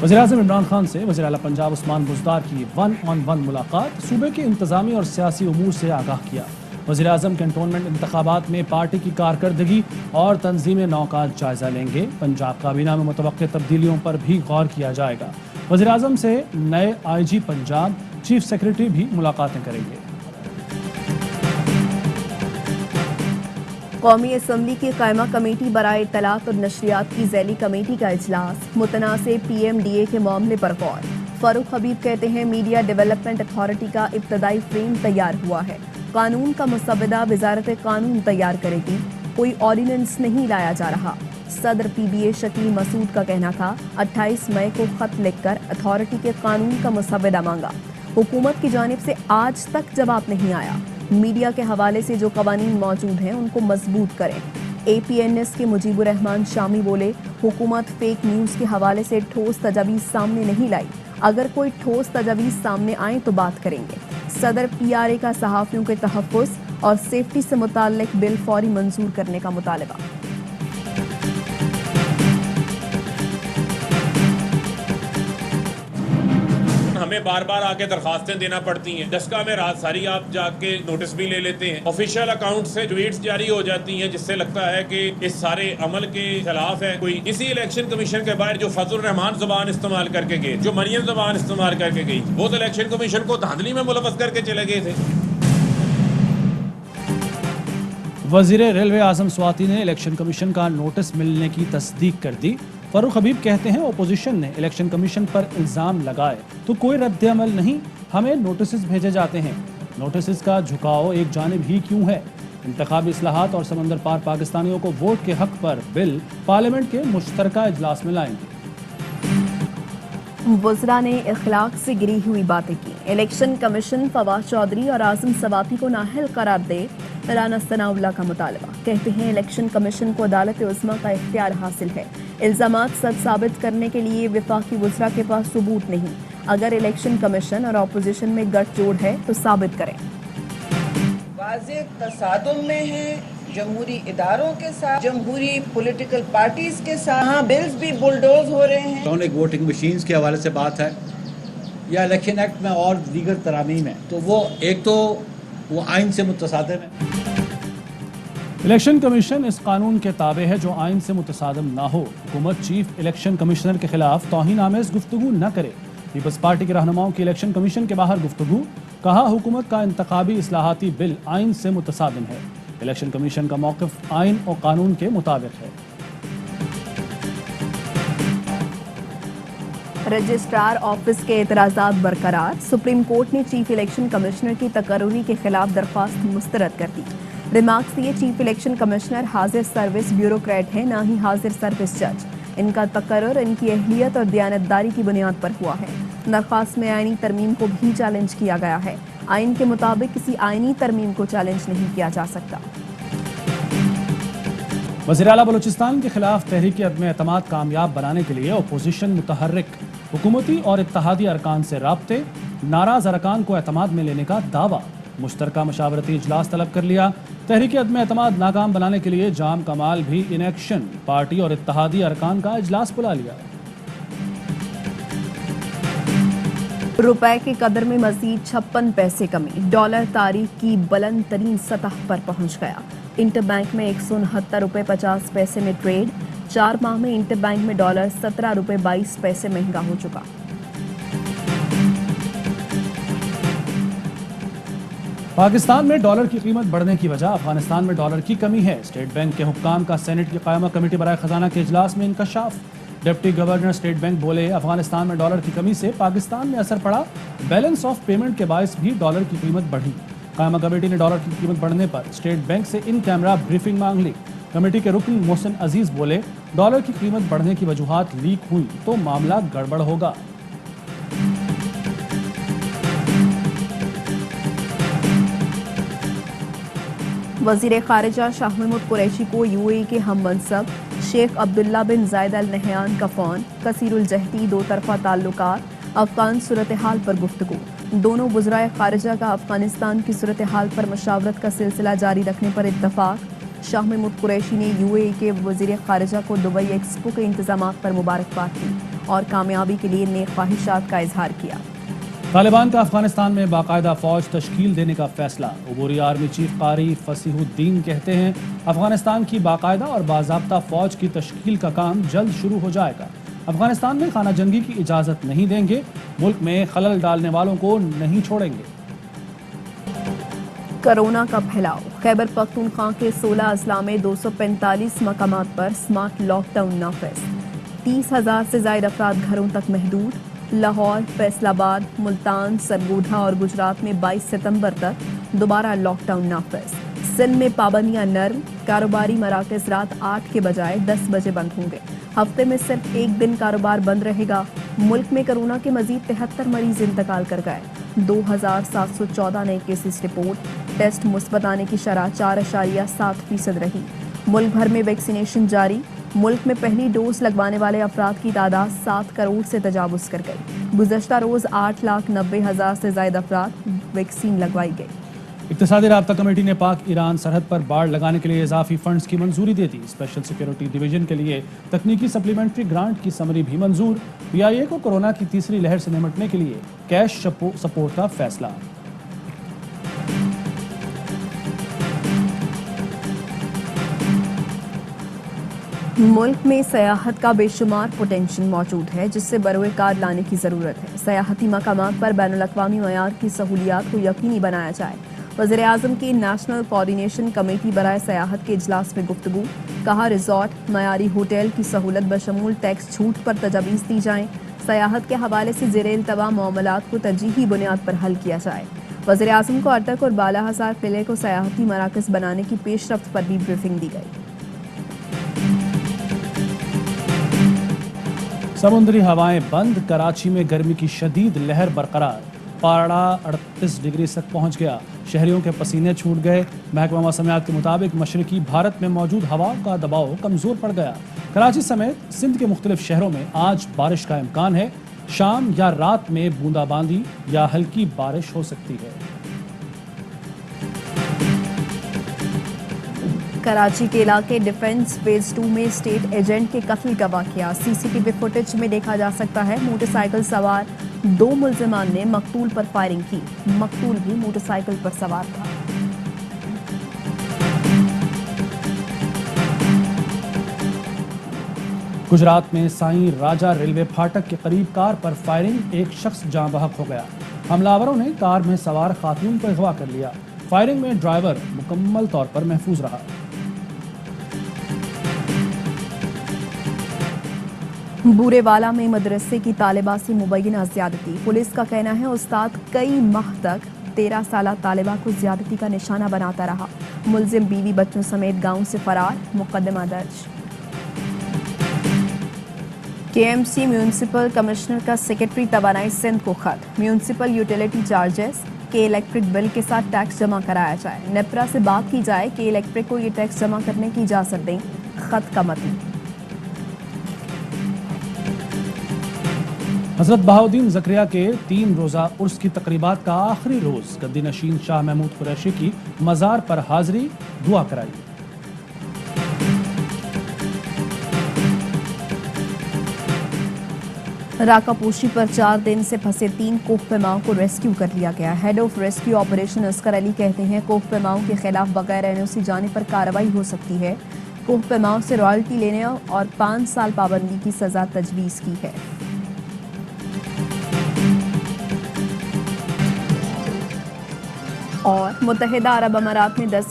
वज़ीर-ए-आज़म इमरान खान से वज़ीर आला पंजाब उस्मान बुज़दार की 1-on-1 मुलाकात, सूबे के इंतज़ामी और सियासी उमूर से आगाह किया। वज़ीर-ए-आज़म कैंटोनमेंट इंतखाबात में पार्टी की कारकर्दगी और तंज़ीम नौ का जायज़ा लेंगे। पंजाब काबीना में मुतवक्किल तब्दीलियों पर भी गौर किया जाएगा। वज़ीर-ए-आज़म से नए IG पंजाब, चीफ सेक्रेटरी भी मुलाकातें करेंगे। कौमी असम्बली की कायमा कमेटी बराए इत्तलात और नशरियात की ज़ैली कमेटी का इजलास, मुतनाज़ PMDA के मामले पर गौर। फारूक हबीब कहते हैं मीडिया डेवलपमेंट अथॉरिटी का इब्तदाई फ्रेम तैयार हुआ है, कानून का मुसवदा वजारत कानून तैयार करेगी, कोई ऑर्डिनेंस नहीं लाया जा रहा। सदर PBA शकील मसूद का कहना था 28 मई को खत लिखकर अथॉरिटी के कानून का मुसवदा मांगा, हुकूमत की जानिब से आज तक जवाब नहीं आया। मीडिया के हवाले से जो कवानीन मौजूद हैं उनको मजबूत करें। APNS के मुजीबुर रहमान शामी बोले, हुकूमत फेक न्यूज़ के हवाले से ठोस तजावीज़ सामने नहीं लाई, अगर कोई ठोस तजावीज़ सामने आए तो बात करेंगे। सदर PRA का सहाफ़ियों के तहफ़्फ़ुज़ और सेफ्टी से मुताल्लिक़ बिल फौरी मंजूर करने का मुतालबा। हमें बार बार आके दरखास्तें देना पड़ती हैं, दस्का में रात सारी आप जाके नोटिस भी ले लेते हैं, ऑफिशियल अकाउंट से ट्वीट्स जारी हो जाती हैं जिससे लगता है कि इस सारे अमल के खिलाफ है कोई। इसी इलेक्शन कमीशन के बाहर जो फजल रहमान जुबान इस्तेमाल करके गए, जो मरियम जुबान इस्तेमाल करके गई, वो तो इलेक्शन कमीशन को धांधली में मुलव्वस करके चले गए थे। वज़ीर रेलवे आज़म स्वाति ने इलेक्शन कमीशन का नोटिस मिलने की तस्दीक कर दी। फारूक हबीब कहते हैं अपोजिशन ने इलेक्शन कमीशन पर इल्ज़ाम लगाए तो कोई रद्द अमल नहीं, हमें नोटिस भेजे जाते हैं। नोटिस का झुकाव एक जानिब ही क्यों है? इंतखाबी इस्लाहात और समंदर पार पाकिस्तानियों को वोट के हक पर बिल पार्लियामेंट के मुश्तरका इजलास में लाएंगे। वज़रा ने इखलाक से गिरी हुई बातें की। इलेक्शन कमीशन फवाद चौधरी और आज़म सवाती को नाअहल करार दे, राना सनाउल्लाह का मुतालबा। कहते हैं इलेक्शन कमीशन को अदालत उज़्मा का इख्तियार हासिल है, इल्ज़ामात सच साबित करने के लिए वफाकी वज़रा के पास सबूत नहीं। अगर इलेक्शन कमीशन और अपोजिशन में गठजोड़ है तो साबित करें। वाज़ेह तसादुम में है जमहूरी इदारों के साथ, जमहूरी पॉलिटिकल पार्टीज के साथ। हाँ, बिल्स भी बुलडोज हो रहे हैं। इलेक्ट्रॉनिक वोटिंग मशीन्स के हवाले से बात है या इलेक्शन एक्ट में और दीगर तरामीम है, तो वो एक तो वो आइन से मुतसादिम है। इलेक्शन कमीशन इस कानून के ताबे है जो आइन से मुतसादिम ना हो। हुकूमत चीफ इलेक्शन कमिश्नर के खिलाफ तौहीन आमेज गुफ्तगू न करे। पीपल्स पार्टी के रहनुमाओं की इलेक्शन कमीशन के बाहर गुफ्तगू, कहा हुकूमत का इंतखाबी इस्लाहाती बिल आइन से मुतसादिम है। इलेक्शन कमीशन का मौक़िफ़ आइन और कानून के मुताबिक है। रजिस्ट्रार ऑफिस के एतराज़ात बरकरार, सुप्रीम कोर्ट ने चीफ इलेक्शन कमिश्नर की तकर्री के खिलाफ दरख्वास्त मुस्तरद कर दी। रिमार्क्स दिए, चीफ इलेक्शन कमिश्नर हाजिर सर्विस ब्यूरोक्रेट है, ना ही हाजिर सर्विस जज। इनका तकर्रुर इनकी अहलियत और दयानतदारी की बुनियाद पर हुआ है। दरख्वास्त में आइनी तरमीम को भी चैलेंज किया गया है। आइन के मुताबिक किसी आइनी तरमीम को चैलेंज नहीं किया जा सकता। वज़ीर आला बलूचिस्तान के खिलाफ तहरीक अदम एतमाद कामयाब बनाने के लिए अपोजिशन मुतहर्रिक, हुकूमती और इत्तहादी अरकान से राब्ते, नाराज अरकान को एतमाद में लेने का दावा। मुश्तरका मशावरती इजलास तलब कर लिया। तहरीक अदम एतमाद नाकाम बनाने के लिए जाम कमाल भी इन एक्शन, पार्टी और इत्तहादी अरकान का इजलास बुला लिया। रुपए के कदर में मजीद 56 पैसे कमी, डॉलर तारीख की बुलंद तरीन सतह पर पहुंच गया। इंटरबैंक में 169 रुपये 50 पैसे में ट्रेड। 4 माह में इंटरबैंक में डॉलर 17 रुपये 22 पैसे महंगा हो चुका। पाकिस्तान में डॉलर की कीमत बढ़ने की वजह अफगानिस्तान में डॉलर की कमी है। स्टेट बैंक के हुक्काम का सेनेट की कायमा कमेटी बराए खजाना के इजलास में इंकशाफ। डिप्टी गवर्नर स्टेट बैंक बोले, अफगानिस्तान में डॉलर की कमी से पाकिस्तान में असर पड़ा, बैलेंस ऑफ पेमेंट के बायस भी डॉलर की कीमत बढ़ी। कायमा कमेटी ने डॉलर की कीमत बढ़ने पर स्टेट बैंक से इन कैमरा ब्रीफिंग मांग ली। कमेटी के रुकन मोहसिन अजीज बोले, डॉलर की कीमत बढ़ने की वजूहात लीक हुई तो मामला गड़बड़ होगा। वज़ीर ख़ारिजा शाह महमूद कुरैशी को UAE के हम मनसब शेख अब्दुल्ला बिन ज़ायद अल नहयान का फ़ोन, कसीरुल जहदी दो तरफ़ा ताल्लुकात, अफ़गान सूरत हाल पर गुफ्तगू। दोनों वज़राए ख़ारिजा का अफ़गानिस्तान की सूरत हाल पर मशावरत का सिलसिला जारी रखने पर इत्तफ़ाक़। शाह महमूद कुरैशी ने UAE के वज़ीर ख़ारिजा को दुबई एक्सपो के इंतज़ामात पर मुबारकबाद दी اور کامیابی کے لیے نیک خواہشات کا اظہار کیا۔ طالبان کا افغانستان میں باقاعدہ فوج تشکیل دینے کا فیصلہ۔ عبوری آرمی چیف قاری فصیح الدین کہتے ہیں افغانستان کی باقاعدہ اور باضابطہ فوج کی تشکیل کا کام جلد شروع ہو جائے گا۔ افغانستان میں خانہ جنگی کی اجازت نہیں دیں گے، ملک میں خلل ڈالنے والوں کو نہیں چھوڑیں گے۔ کرونا کا پھیلاؤ۔ خیبر پختونخوا کے 16 اضلاع میں 245 مقامات پر سمارٹ لاک ڈاؤن نافذ۔ 30,000 سے زائد افراد گھروں تک محدود۔ لاہور، فیصل آباد، ملتان، سرگوڑا اور گجرات میں 22 ستمبر تک دوبارہ لاک ڈاؤن نافذ۔ سندھ میں پابندیاں نرم، کاروباری مراکز رات 8 کے بجائے 10 بجے بند ہوں گے۔ ہفتے میں صرف ایک دن کاروبار بند رہے گا۔ ملک میں کرونا کے مزید 73 مریض انتقال کر گئے۔ 2,714 نئے کیسز رپورٹ۔ ٹیسٹ مثبت آنے کی شرح 4.7% رہی۔ ملک بھر میں ویکسینیشن جاری۔ ملک میں پہلی ڈوز لگوانے والے افراد کی تعداد 7 کروڑ سے تجاوز کر گئی۔ گزشتہ روز 8,90,000 سے زائد افراد ویکسین لگوائی گئی۔ اقتصادی رابطہ کمیٹی نے پاک ایران سرحد پر باڑ لگانے کے لیے اضافی فنڈز کی منظوری دے دی۔ اسپیشل سیکیورٹی ڈویژن کے لیے تکنیکی سپلیمنٹری گرانٹ کی سمری بھی منظور۔ پی آئی اے کو کورونا کی تیسری لہر سے نمٹنے کے لیے کیش سپورٹ کا فیصلہ۔ ملک میں سیاحت کا بے شمار پوٹینشل موجود ہے، جس سے بروئے کار لانے کی ضرورت ہے۔ سیاحتی مقامات پر بین الاقوامی معیار کی سہولیات کو یقینی بنایا جائے۔ وزیر اعظم کی نیشنل کوآرڈینیشن کمیٹی برائے سیاحت کے اجلاس میں گفتگو۔ کہا ریزورٹ، معیاری ہوٹل کی سہولت بشمول ٹیکس چھوٹ پر تجاویز دی جائیں۔ سیاحت کے حوالے سے زیر التوا معاملات کو ترجیحی بنیاد پر حل کیا جائے۔ وزیر اعظم کو اٹک اور بالا ہزار قلعے کو سیاحتی مراکز بنانے کی پیش رفت پر بھی بریفنگ دی گئی۔ سمندری ہوائیں بند، کراچی میں گرمی کی شدید لہر برقرار۔ پارا 38 ڈگری تک پہنچ گیا، شہریوں کے پسینے چھوٹ گئے۔ محکمہ موسمیات کے مطابق مشرقی بھارت میں موجود ہوا کا دباؤ کمزور پڑ گیا۔ کراچی سمیت سندھ کے مختلف شہروں میں آج بارش کا امکان ہے۔ شام یا رات میں بوندا باندی یا ہلکی بارش ہو سکتی ہے۔ کراچی کے علاقے ڈیفنس فیز 2 میں اسٹیٹ ایجنٹ کے قتل کا واقعہ۔ سی سی ٹی وی فوٹیج میں دیکھا جا سکتا ہے موٹر سائیکل سوار 2 ملزمان نے مقتول پر فائرنگ کی۔ مقتول بھی موٹر سائیکل پر سوار تھا۔ گجرات میں سائیں راجہ ریلوے پھاٹک کے قریب کار پر فائرنگ، ایک شخص جاں بحق ہو گیا۔ حملہ نے کار میں سوار خاتون کو اغوا کر لیا۔ فائرنگ میں ڈرائیور مکمل طور پر محفوظ رہا۔ بورے والا میں مدرسے کی طالبہ سے مبینہ زیادتی۔ پولیس کا کہنا ہے استاد کئی ماہ تک 13 سالہ طالبہ کو زیادتی کا نشانہ بناتا رہا۔ ملزم بیوی بچوں سمیت گاؤں سے فرار، مقدمہ درج۔ کے ایم سی میونسپل کمشنر کا سیکرٹری توانائی سندھ کو خط۔ میونسپل یوٹیلیٹی چارجز کے الیکٹرک بل کے ساتھ ٹیکس جمع کرایا جائے۔ نیپرا سے بات کی جائے کہ الیکٹرک کو یہ ٹیکس جمع کرنے کی اجازت دیں۔ خط کا متن۔ حضرت بہاؤالدین زکریا کے 3 روزہ عرس کی تقریبات کا آخری روز گدی نشین شاہ محمود قریشی کی مزار پر حاضری، دعا کرائی۔ راکا پوشی پر 4 دن سے پھنسے 3 کوہ پیماؤں کو ریسکیو کر لیا گیا۔ Head of rescue operation Asghar Ali کہتے ہیں کوہ پیماؤں کے خلاف بغیر این او سی جانے پر کارروائی ہو سکتی ہے۔ کوہ پیماؤں سے رائلٹی لینے اور 5 سال پابندی کی سزا تجویز کی ہے۔ اور متحدہ عرب امارات میں 10